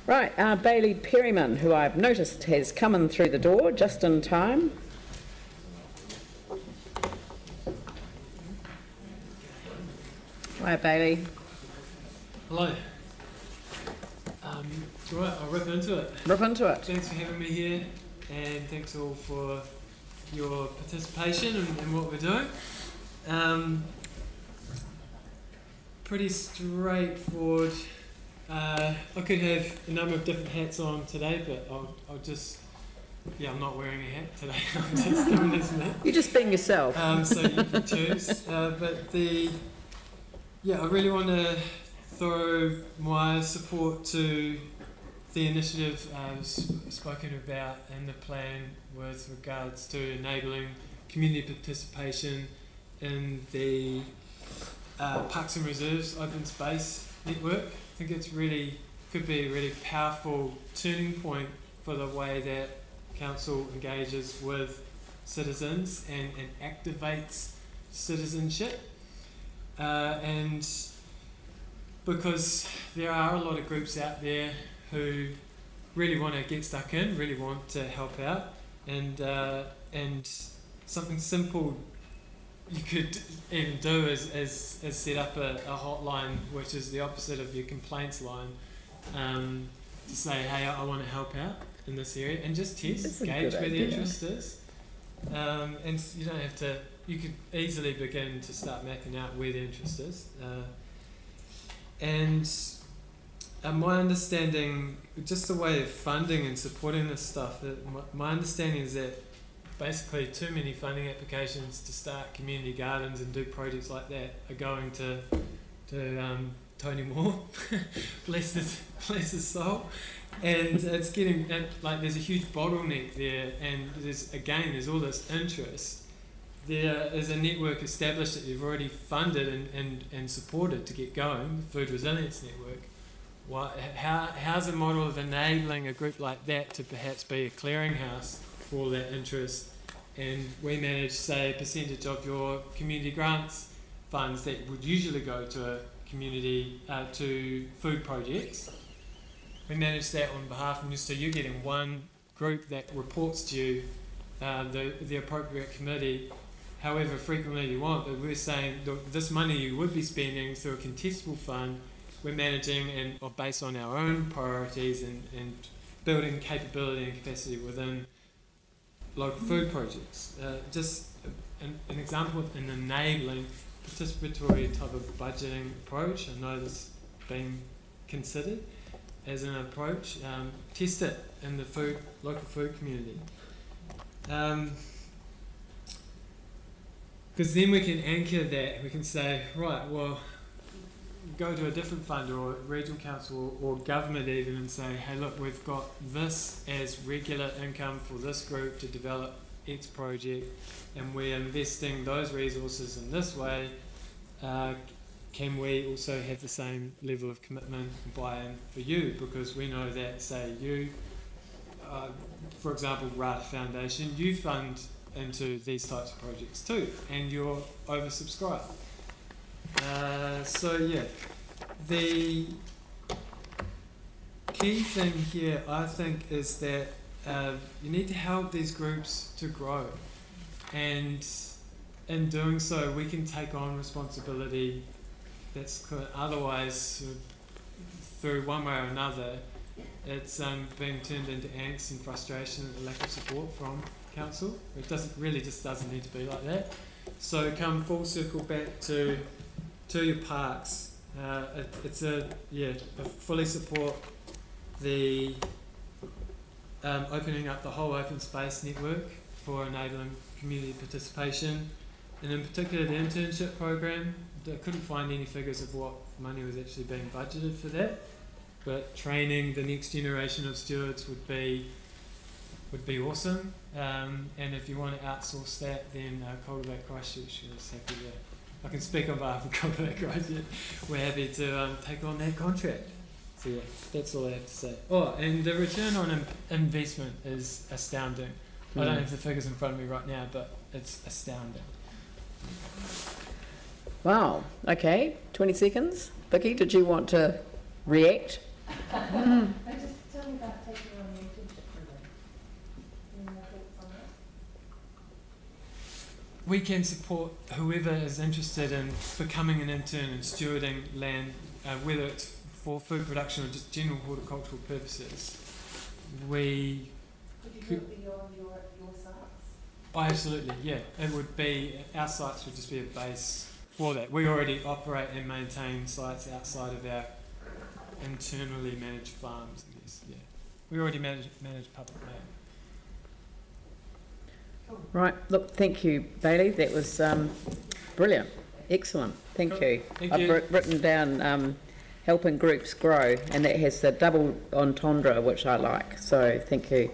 Right, our Bailey Perryman, who I've noticed has come in through the door just in time. Hi, Bailey. Hello. Right, I'll rip into it. Rip into it. Thanks for having me here, and thanks all for your participation in what we're doing. Pretty straightforward. I could have a number of different hats on today, but I'll just, I'm not wearing a hat today. I'm just doing this now. You're just being yourself. So you can choose. I really want to throw my support to the initiative spoken about in the plan with regards to enabling community participation in the Parks and Reserves Open Space Network. I think it's could be a really powerful turning point for the way that council engages with citizens and activates citizenship. And because there are a lot of groups out there who really want to get stuck in, really want to help out, and something simple you could even do is set up a hotline, which is the opposite of your complaints line, to say, hey, I want to help out in this area, and just test, gauge where the interest is. And you don't have to, you could easily begin to start mapping out where the interest is. And my understanding, just the way of funding and supporting this stuff, my understanding is that basically too many funding applications to start community gardens and do projects like that are going to Tony Moore, bless his soul, and it's getting like there's a huge bottleneck there, and there's all this interest. There is a network established that you've already funded and supported to get going, the Food Resilience Network. How's a model of enabling a group like that to perhaps be a clearinghouse for all that interest, and we manage, say, a percentage of your community grants funds that would usually go to a community, to food projects. We manage that on behalf of you, so you're getting one group that reports to you, the appropriate committee, however frequently you want, but we're saying this money you would be spending through a contestable fund, we're managing or based on our own priorities and building capability and capacity within local food projects. Just an example of an enabling participatory type of budgeting approach. I know this is being considered as an approach. Test it in the local food community. Because then we can anchor that, we can say, right, well, go to a different fund or regional council or government even and say, hey, look, we've got this as regular income for this group to develop X project, and we're investing those resources in this way. Can we also have the same level of commitment and buy-in for you? Because we know that, say, you, for example, Rata Foundation, you fund into these types of projects too, and you're oversubscribed. The key thing here, I think, is that you need to help these groups to grow, and in doing so we can take on responsibility that's otherwise, through one way or another, it's being turned into angst and frustration and a lack of support from council. It doesn't need to be like that. So come full circle back to your parks. I fully support the opening up the whole open space network for enabling community participation, and in particular the internship program. I couldn't find any figures of what money was actually being budgeted for that, but training the next generation of stewards would be awesome. And if you want to outsource that, then Cultivate Christchurch is happy to. I can speak on behalf of Cultivate Christchurch. We're happy to take on that contract. So yeah, that's all I have to say. Oh, and the return on investment is astounding. I don't have the figures in front of me right now, but it's astounding. Wow, okay, 20 seconds. Vicky, did you want to react. Just tell me about taking on the internship program. Any more thoughts on that? We can support whoever is interested in becoming an intern and stewarding land, whether it's for food production or just general horticultural purposes. Could you do it beyond your sites? Oh, absolutely, yeah. It would be, our sites would just be a base for that. We already operate and maintain sites outside of our internally managed farms, I guess, yeah. We already manage public land. Right, look, thank you, Bailey. That was brilliant. Excellent. Thank Cool. you. Thank I've you. written down helping groups grow, and that has the double entendre, which I like. So thank you.